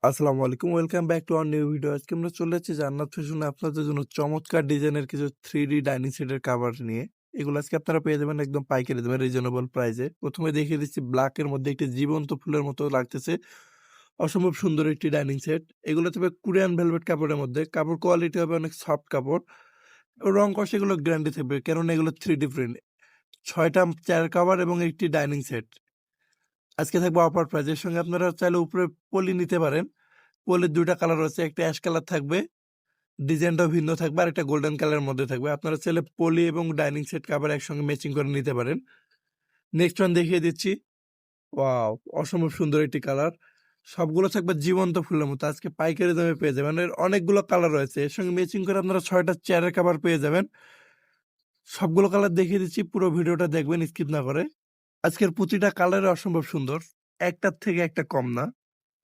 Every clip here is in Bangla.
আসসালামু আলাইকুম। Welcome back to our new video. আজকে আমরা চলে যাচ্ছি জান্নাত ফ্যাশনে আপনাদের জন্য চমৎকার ডিজাইনের কিছু 3D ডাইনিং সেটের কাভার নিয়ে। এগুলো আজকে আপনারা পেয়ে যাবেন একদম পাইকারি দামে রিজনেবল প্রাইসে। প্রথমে দেখিয়ে দিচ্ছি ব্ল্যাকের মধ্যে একটি জীবন্ত ফুলের মতো লাগতেছে। অসম্ভব সুন্দর একটি ডাইনিং সেট। এগুলো থাকবে কোরিয়ান ভেলভেট কাপড়ের মধ্যে। কাপড় কোয়ালিটি হবে অনেক সফট কাপড়। রং কষ এগুলো গ্যারান্টি থাকবে। কেননা এগুলো 3D প্রিন্ট। ৬ টা চেয়ার কাভার এবং একটি ডাইনিং সেট। আজকে থাকবে অফার প্রাইস। এর সঙ্গে আপনারা চাইলে উপরে পলি নিতে পারেন। পলির ২ টা কালার রয়েছে। একটা অ্যাশ কালার থাকবে, ডিজাইনটাও ভিন্ন থাকবে, আরেকটা গোল্ডেন কালারের মধ্যে থাকবে। আপনারা চাইলে পলি এবং ডাইনিং সেট কাভার একসঙ্গে ম্যাচিং করে নিতে পারেন। নেক্সট ওয়ান দেখিয়ে দিচ্ছি। ওয়াও! অসম্ভব সুন্দর একটি কালার। সবগুলো থাকবে জীবন্ত ফুলের মতো। আজকে পাইকারি দামে পেয়ে যাবেন। এর অনেকগুলো কালার রয়েছে। এর সঙ্গে ম্যাচিং করে আপনারা ৬ টা চেয়ারের কাভার পেয়ে যাবেন। সবগুলো কালার দেখিয়ে দিচ্ছি। পুরো ভিডিওটা দেখবেন স্কিপ না করে। আজকের প্রতিটা কালারই অসম্ভব সুন্দর। একটার থেকে একটা কম না।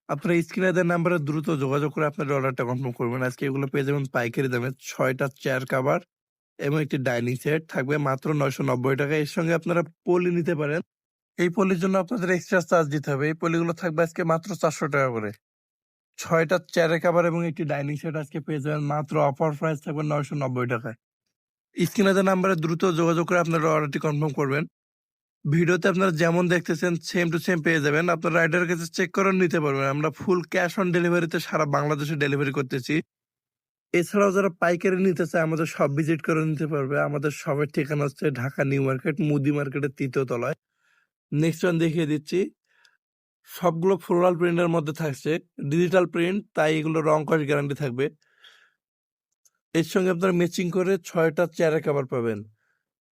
আপনারা স্ক্রিনে দেওয়া নাম্বারে দ্রুত যোগাযোগ করে আপনার অর্ডারটা কনফার্ম করবেন। আজকে এগুলো পেয়ে যাবেন পাইকারি দামে ৬ টা চেয়ার কাভার এবং একটি ডাইনিং সেট থাকবে মাত্র ৳৯৯০ এর সঙ্গে আপনারা পলি নিতে পারেন। এই পলির জন্য আপনাদের এক্সট্রা চার্জ দিতে হবে। এই পলিগুলো থাকবে আজকে মাত্র ৳৪০০ করে। ৬ টা চেয়ারের কাভার এবং একটি ডাইনিং সেট আজকে পেয়ে যাবেন মাত্র অফার প্রাইস থাকবে ৳৯৯০। স্ক্রিনে দেওয়া নাম্বারে দ্রুত যোগাযোগ করে আপনারা অর্ডারটি কনফার্ম করবেন। ভিডিওতে আপনারা যেমন দেখতেছেন সেম টু সেম পেয়ে যাবেন। আপনার রাইডারের কাছে চেক করে নিতে পারবেন। আমরা ফুল ক্যাশ অন ডেলিভারিতে সারা বাংলাদেশে ডেলিভারি করতেছি। এছাড়াও যারা পাইকারি নিতে চায় আমাদের শপ ভিজিট করে নিতে পারবে। আমাদের শপের ঠিকানা হচ্ছে ঢাকা নিউ মার্কেট, মুদি মার্কেটের ৩য় তলায়। নেক্সট ওয়ান দেখিয়ে দিচ্ছি। সবগুলো ফ্লোরাল প্রিন্টের মধ্যে থাকছে। ডিজিটাল প্রিন্ট, তাই এগুলো রং কস গ্যারান্টি থাকবে। এর সঙ্গে আপনারা ম্যাচিং করে ৬ টা চেয়ারের কাভার পাবেন।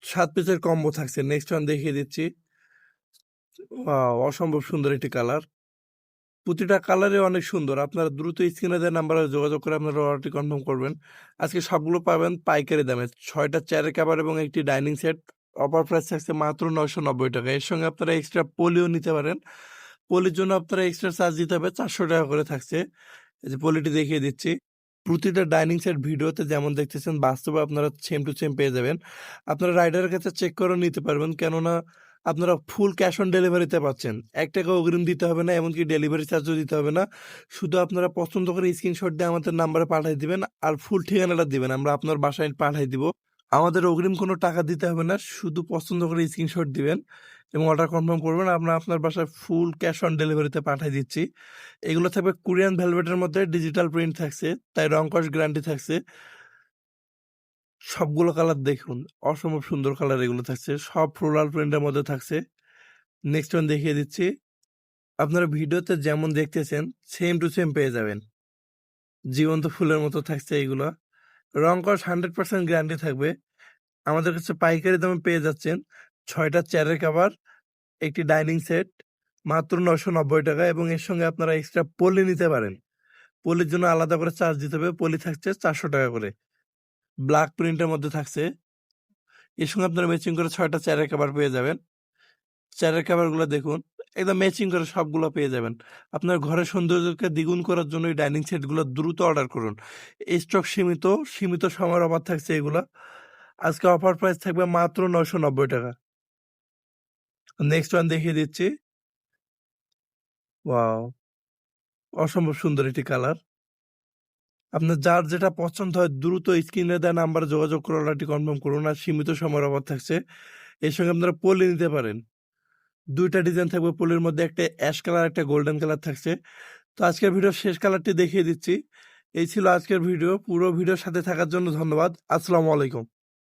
৭ পিসের কম্বো থাকছে। নেক্সট ওয়ান দেখিয়ে দিচ্ছি। ওয়াও! অসম্ভব সুন্দর একটি কালার। প্রতিটা কালারই অনেক সুন্দর। আপনারা দ্রুত স্ক্রিনে দেওয়া নাম্বারে যোগাযোগ করে আপনারা অর্ডারটি কনফার্ম করবেন। আজকে সবগুলো পাবেন পাইকারি দামে। ৬ টা চেয়ারের কাভার এবং একটি ডাইনিং সেট অফার প্রাইস থাকছে মাত্র ৳৯৯০। এর সঙ্গে আপনারা এক্সট্রা পলিও নিতে পারেন। পলির জন্য আপনারা এক্সট্রা চার্জ দিতে হবে ৳৪০০ করে থাকছে। এই যে পলিটি দেখিয়ে দিচ্ছি। প্রতিটা ডাইনিং সেট ভিডিওতে যেমন দেখতেছেন বাস্তবে আপনারা সেম টু সেম পেয়ে যাবেন। আপনারা রাইডারের কাছে চেক করেও নিতে পারবেন। কেননা আপনারা ফুল ক্যাশ অন ডেলিভারিতে পাচ্ছেন। ৳১ অগ্রিম দিতে হবে না, এমনকি ডেলিভারি চার্জও দিতে হবে না। শুধু আপনারা পছন্দ করে স্ক্রিনশট দিয়ে আমাদের নাম্বারে পাঠায় দিবেন আর ফুল ঠিকানাটা দিবেন। আমরা আপনার বাসায় পাঠায় দিব। আমাদের অগ্রিম কোনো টাকা দিতে হবে না। শুধু পছন্দ করে স্ক্রিনশট দিবেন এবং অর্ডার কনফার্ম করবেন। আমরা আপনার বাসায় ফুল ক্যাশ অন ডেলিভারিতে পাঠায় দিচ্ছি। এগুলো থাকবে কোরিয়ান ভেলভেটের মধ্যে ডিজিটাল প্রিন্ট থাকছে, তাই রং কস গ্যারান্টি থাকছে। সবগুলো কালার দেখুন, অসম্ভব সুন্দর কালার এগুলো থাকছে। সব ফ্লোরাল প্রিন্টের মধ্যে থাকছে। নেক্সট ওয়ান দেখিয়ে দিচ্ছি। আপনারা ভিডিওতে যেমন দেখতেছেন সেম টু সেম পেয়ে যাবেন। জীবন্ত ফুলের মতো থাকছে এগুলো। রং কস 100% গ্যারান্টি থাকবে। আমাদের কাছে পাইকারি দামে পেয়ে যাচ্ছেন ৬ টা চেয়ারের কাভার, একটি ডাইনিং সেট মাত্র ৳৯৯০ এবং এর সঙ্গে আপনারা এক্সট্রা পলি নিতে পারেন। পলির জন্য আলাদা করে চার্জ দিতে হবে। পলি থাকছে ৳৪০০ করে। ব্ল্যাক প্রিন্টের মধ্যে থাকছে। এর সঙ্গে আপনারা ম্যাচিং করে ৬ টা চেয়ারের কভার পেয়ে যাবেন। চেয়ারের কভারগুলো দেখুন, একদম ম্যাচিং করে সবগুলো পেয়ে যাবেন। আপনার ঘরের সৌন্দর্যকে দ্বিগুণ করার জন্য এই ডাইনিং সেটগুলো দ্রুত অর্ডার করুন। স্টক সীমিত, সীমিত সময়ের অফার থাকছে এগুলা। আজকে অফার প্রাইস থাকবে মাত্র ৳৯৯০। নেক্সট ওয়ান দেখিয়ে দিচ্ছি। ওয়াও! অসম্ভব সুন্দর একটি কালার। আপনার যার যেটা পছন্দ হয় দ্রুত স্ক্রিনে দেওয়া নাম্বারে যোগাযোগ করে অর্ডারটি কনফার্ম করুন। আর সীমিত সময়ের অফার থাকছে। এর সঙ্গে আপনারা পলি নিতে পারেন। ২ টা ডিজাইন থাকবে পলির মধ্যে, একটা অ্যাশ কালার, একটা গোল্ডেন কালার থাকছে। তো আজকের ভিডিওর শেষ কালারটি দেখিয়ে দিচ্ছি। এই ছিল আজকের ভিডিও। পুরো ভিডিওর সাথে থাকার জন্য ধন্যবাদ। আসসালামু আলাইকুম।